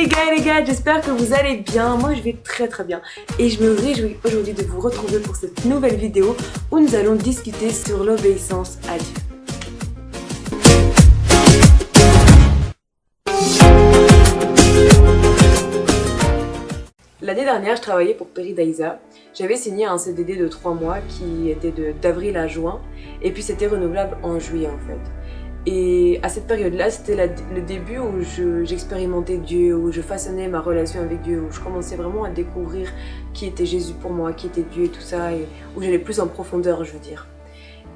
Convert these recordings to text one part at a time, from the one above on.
les gars, j'espère que vous allez bien. Moi je vais très bien et je me réjouis aujourd'hui de vous retrouver pour cette nouvelle vidéo où nous allons discuter sur l'obéissance à Dieu. L'année dernière, je travaillais pour Peridaisa. J'avais signé un CDD de 3 mois qui était d'avril à juin et puis c'était renouvelable en juillet en fait. Et à cette période-là, c'était le début où j'expérimentais Dieu, où je façonnais ma relation avec Dieu, où je commençais vraiment à découvrir qui était Jésus pour moi, qui était Dieu et tout ça, et où j'allais plus en profondeur, je veux dire.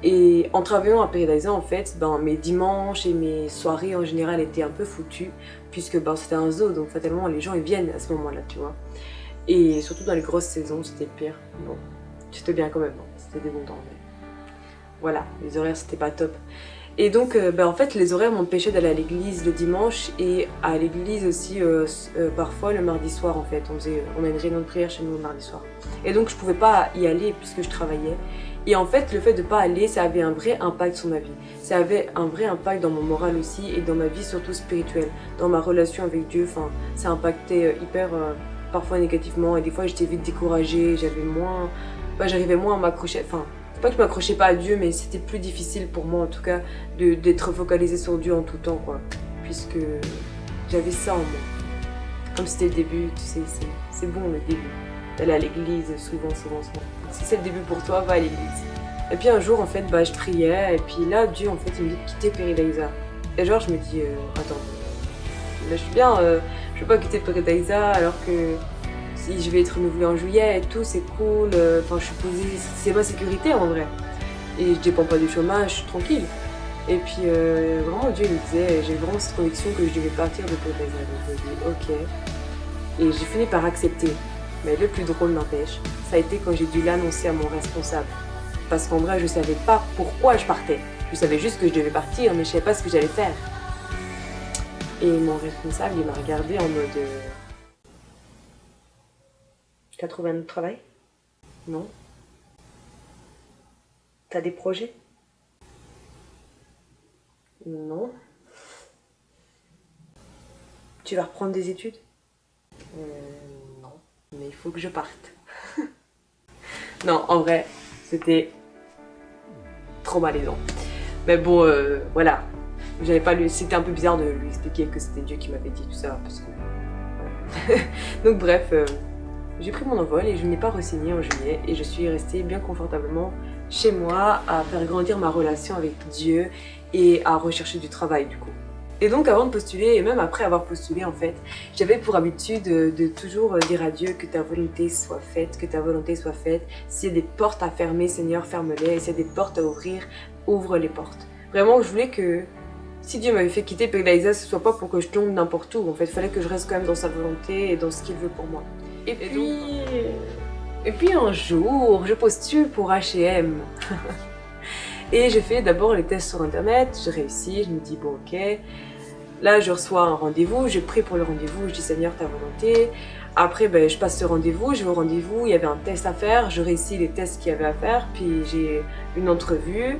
Et en travaillant à Peridaisa, en fait, mes dimanches et mes soirées en général étaient un peu foutues, puisque c'était un zoo, donc fatalement les gens ils viennent à ce moment-là, tu vois. Et surtout dans les grosses saisons, c'était pire. Bon, c'était bien quand même, c'était des bons temps, mais voilà, les horaires c'était pas top. Et donc, en fait, les horaires m'empêchaient d'aller à l'église le dimanche et à l'église aussi parfois le mardi soir en fait. On a une réunion de prière chez nous le mardi soir. Et donc, je pouvais pas y aller puisque je travaillais. Et en fait, le fait de pas aller, ça avait un vrai impact sur ma vie. Ça avait un vrai impact dans mon moral aussi et dans ma vie surtout spirituelle, dans ma relation avec Dieu. Enfin, ça impactait hyper parfois négativement et des fois j'étais vite découragée, j'arrivais moins à m'accrocher. Enfin, pas que je m'accrochais pas à Dieu, mais c'était plus difficile pour moi en tout cas d'être focalisée sur Dieu en tout temps quoi, puisque j'avais ça en moi. Comme c'était le début, tu sais, c'est bon le début, d'aller à l'église souvent. Si c'est le début pour toi, va à l'église. Et puis un jour en fait, je priais et puis là Dieu en fait il me dit de quitter Peridaisa. Et genre je me dis, attends, là je suis bien, je veux pas quitter Peridaisa alors que si je vais être renouvelée en juillet et tout, c'est cool, enfin je suis posée, c'est ma sécurité en vrai. Et je dépends pas du chômage, je suis tranquille. Et puis vraiment Dieu me disait, j'ai vraiment cette conviction que je devais partir de Peridaisa. Donc je me dis ok. Et j'ai fini par accepter. Mais le plus drôle n'empêche, ça a été quand j'ai dû l'annoncer à mon responsable. Parce qu'en vrai je savais pas pourquoi je partais. Je savais juste que je devais partir, mais je savais pas ce que j'allais faire. Et mon responsable il m'a regardé en mode... T'as trouvé un autre travail? Non. T'as des projets? Non. Tu vas reprendre des études? Non. Mais il faut que je parte. Non, en vrai, c'était trop malaisant. Mais bon, voilà. J'avais pas c'était un peu bizarre de lui expliquer que c'était Dieu qui m'avait dit tout ça, parce que... Voilà. Donc bref... J'ai pris mon envol et je n'ai pas re-signé en juillet et je suis restée bien confortablement chez moi à faire grandir ma relation avec Dieu et à rechercher du travail du coup. Et donc avant de postuler et même après avoir postulé en fait, j'avais pour habitude de toujours dire à Dieu que ta volonté soit faite, que ta volonté soit faite. S'il y a des portes à fermer, Seigneur, ferme-les. S'il y a des portes à ouvrir, ouvre les portes. Vraiment, je voulais que si Dieu m'avait fait quitter Peridaisa, ce soit pas pour que je tombe n'importe où. En fait, il fallait que je reste quand même dans sa volonté et dans ce qu'il veut pour moi. Et puis un jour, je postule pour H&M. Et je fais d'abord les tests sur internet, je réussis, je me dis bon ok. Là je reçois un rendez-vous, je prie pour le rendez-vous, je dis Seigneur ta volonté. Après je passe ce rendez-vous, je vais au rendez-vous, il y avait un test à faire, je réussis les tests qu'il y avait à faire, puis j'ai une entrevue.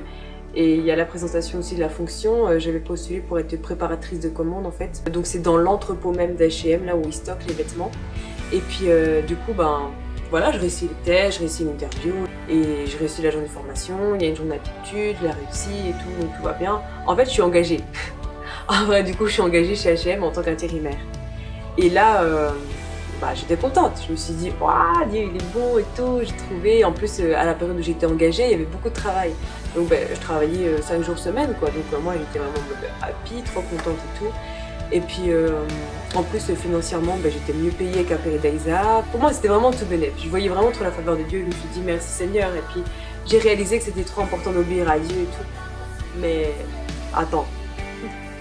Et il y a la présentation aussi de la fonction, j'avais postulé pour être préparatrice de commande en fait. Donc c'est dans l'entrepôt même d'H&M, là où ils stockent les vêtements. Et puis du coup voilà, je réussis les tests, je réussis l'interview et je réussis la journée de formation, il y a une journée d'aptitude, je la réussis et tout, donc tout va bien. En fait je suis engagée. En vrai du coup je suis engagée chez H&M en tant qu'intérimaire. Et là j'étais contente, je me suis dit waouh Dieu il est bon et tout, j'ai trouvé. En plus à la période où j'étais engagée il y avait beaucoup de travail. Donc je travaillais 5 jours semaine quoi, donc moi j'étais vraiment en mode happy, trop contente et tout. Et puis en plus financièrement j'étais mieux payée qu'à Peridaisa. Pour moi c'était vraiment tout bénéf. Je voyais vraiment trop la faveur de Dieu. Je me suis dit merci Seigneur. Et puis j'ai réalisé que c'était trop important d'obéir à Dieu et tout. Mais attends.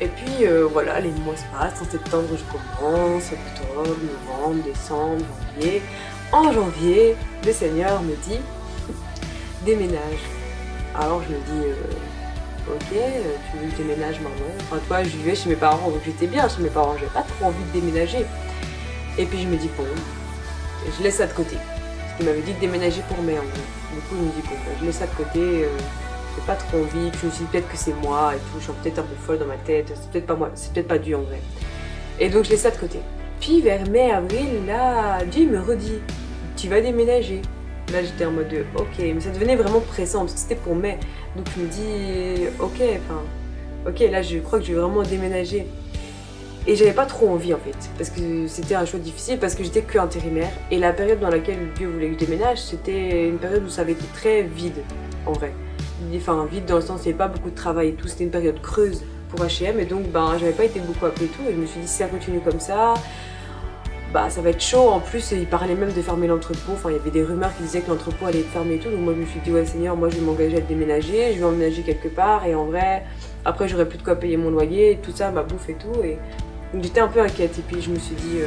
Et puis voilà, les mois se passent. En septembre je commence, octobre, novembre, décembre, janvier. En janvier, le Seigneur me dit déménage. Alors je me dis ok, tu veux que je déménage maintenant? Enfin, toi, je vivais chez mes parents, donc j'étais bien chez mes parents, j'avais pas trop envie de déménager. Et puis je me dis, bon, je laisse ça de côté. Parce qu'il m'avait dit de déménager pour mai, en gros. Du coup, je me dis, bon, je laisse ça de côté, j'ai pas trop envie, puis je me suis dit, peut-être que c'est moi et tout, je suis peut-être un peu folle dans ma tête, c'est peut-être pas moi, c'est peut-être pas Dieu en vrai. Et donc, je laisse ça de côté. puis vers mai, avril, là, Dieu me redit, tu vas déménager. Là j'étais en mode ok, mais ça devenait vraiment pressant parce que c'était pour mai. Donc je me dis ok, là je crois que je vais vraiment déménager. Et j'avais pas trop envie en fait, parce que c'était un choix difficile, parce que j'étais que intérimaire. Et la période dans laquelle Dieu voulait que je déménage, c'était une période où ça avait été très vide en vrai. Enfin vide dans le sens où il n'y avait pas beaucoup de travail et tout, c'était une période creuse pour H&M et donc j'avais pas été beaucoup appelée et tout. Et je me suis dit si ça continue comme ça, ça va être chaud. En plus il parlait même de fermer l'entrepôt, enfin il y avait des rumeurs qui disaient que l'entrepôt allait être fermé et tout. Donc moi je me suis dit ouais Seigneur, moi je vais m'engager à déménager, je vais emménager quelque part et en vrai après j'aurais plus de quoi payer mon loyer, tout ça, ma bouffe et tout. Et donc j'étais un peu inquiète et puis je me suis dit,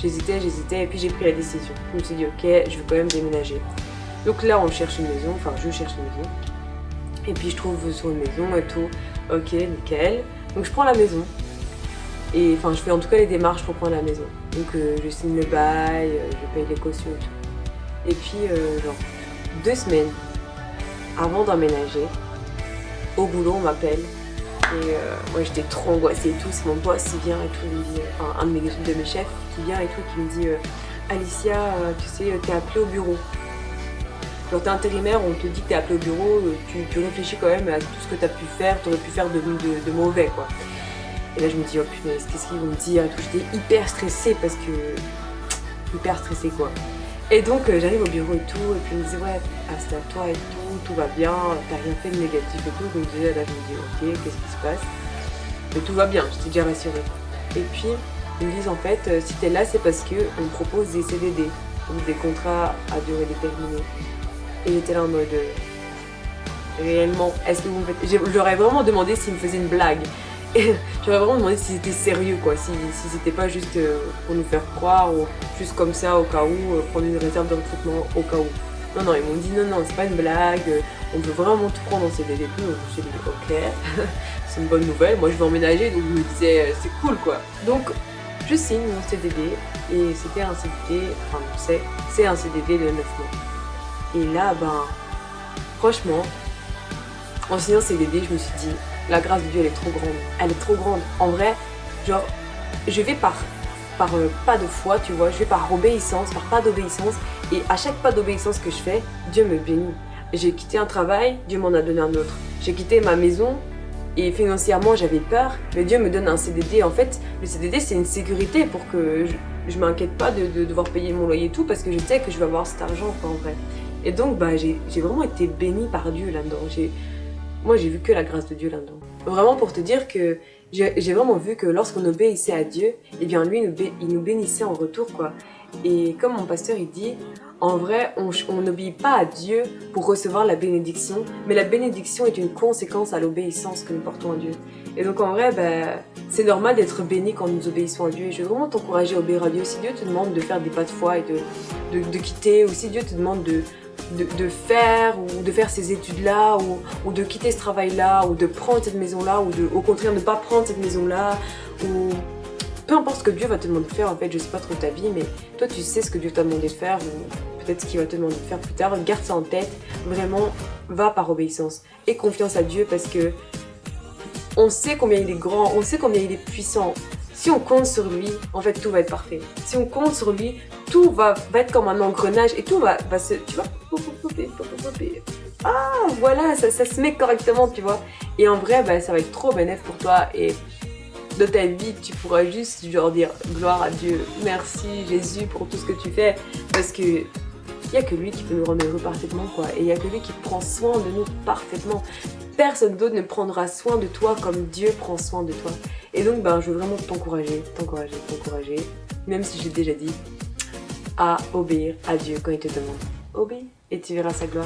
j'hésitais et puis j'ai pris la décision. Je me suis dit ok, je vais quand même déménager. Donc là on cherche une maison, enfin je cherche une maison. Et puis je trouve sur une maison et tout, ok nickel. Donc je prends la maison. Et enfin je fais en tout cas les démarches pour prendre la maison. Donc je signe le bail, je paye les cautions et tout. Et puis genre 2 semaines avant d'emménager, au boulot on m'appelle. Et moi j'étais trop angoissée et tout, c'est mon boss qui vient et tout, il me dit, enfin un de mes chefs qui vient et tout, qui me dit Alicia, tu sais, t'es appelée au bureau. Genre t'es intérimaire, on te dit que t'es appelée au bureau, tu réfléchis quand même à tout ce que t'as pu faire, t'aurais pu faire de mauvais quoi. Et là je me dis oh punaise, qu'est-ce qu'ils vont me dire et tout, j'étais hyper stressée parce que... hyper stressée quoi. Et donc j'arrive au bureau et tout, et puis il me disait ouais, c'est à toi et tout va bien, t'as rien fait de négatif et tout. Donc déjà là je me dis ok, qu'est-ce qui se passe? Mais tout va bien, j'étais déjà rassurée. Et puis ils me disent en fait, si t'es là c'est parce qu'on propose des CDD, donc des contrats à durée déterminée. Et j'étais là en mode réellement, est-ce que vous me faites... J'aurais vraiment demandé s'ils me faisaient une blague. Et j'aurais vraiment demandé si c'était sérieux quoi, si c'était pas juste pour nous faire croire ou juste comme ça au cas où, prendre une réserve de recrutement au cas où. Non, ils m'ont dit non, c'est pas une blague, on veut vraiment tout prendre en CDD et tout. Donc je me suis dit ok, c'est une bonne nouvelle, moi je vais emménager donc je me disais c'est cool quoi. Donc je signe mon CDD et c'était un CDD, enfin c'est un CDD de 9 mois. Et là franchement, en signant CDD je me suis dit la grâce de Dieu elle est trop grande, elle est trop grande. En vrai, genre je vais par pas de foi, tu vois, je vais par obéissance, par pas d'obéissance, et à chaque pas d'obéissance que je fais, Dieu me bénit. J'ai quitté un travail, Dieu m'en a donné un autre. J'ai quitté ma maison et financièrement j'avais peur, mais Dieu me donne un CDD. En fait, le CDD c'est une sécurité pour que je m'inquiète pas de devoir payer mon loyer et tout, parce que je sais que je vais avoir cet argent quoi, en vrai. Et donc j'ai vraiment été bénie par Dieu là-dedans. Moi j'ai vu que la grâce de Dieu là-dedans. Vraiment pour te dire que j'ai vraiment vu que lorsqu'on obéissait à Dieu, eh bien lui il nous bénissait en retour quoi. Et comme mon pasteur il dit, en vrai on n'obéit pas à Dieu pour recevoir la bénédiction, mais la bénédiction est une conséquence à l'obéissance que nous portons à Dieu. Et donc en vrai c'est normal d'être béni quand nous obéissons à Dieu. Et je veux vraiment t'encourager à obéir à Dieu. Si Dieu te demande de faire des pas de foi et de quitter, ou si Dieu te demande de faire ces études-là, ou de quitter ce travail-là, ou de prendre cette maison-là, ou au contraire ne pas prendre cette maison-là, ou peu importe ce que Dieu va te demander de faire, en fait, je sais pas trop ta vie, mais toi tu sais ce que Dieu t'a demandé de faire, ou peut-être ce qu'il va te demander de faire plus tard, garde ça en tête, vraiment, va par obéissance, et confiance à Dieu, parce que on sait combien il est grand, on sait combien il est puissant. Si on compte sur lui, en fait, tout va être parfait. Si on compte sur lui, tout va être comme un engrenage et tout va se... Tu vois, ah, voilà, ça se met correctement, tu vois. Et en vrai, ça va être trop bénéfique pour toi. Et de ta vie, tu pourras juste genre dire gloire à Dieu. Merci Jésus pour tout ce que tu fais. Parce que il n'y a que lui qui peut nous rendre heureux parfaitement, quoi. Et il n'y a que lui qui prend soin de nous parfaitement. Personne d'autre ne prendra soin de toi comme Dieu prend soin de toi. Et donc, je veux vraiment t'encourager, même si j'ai déjà dit, à obéir à Dieu quand il te demande. Obéis et tu verras sa gloire.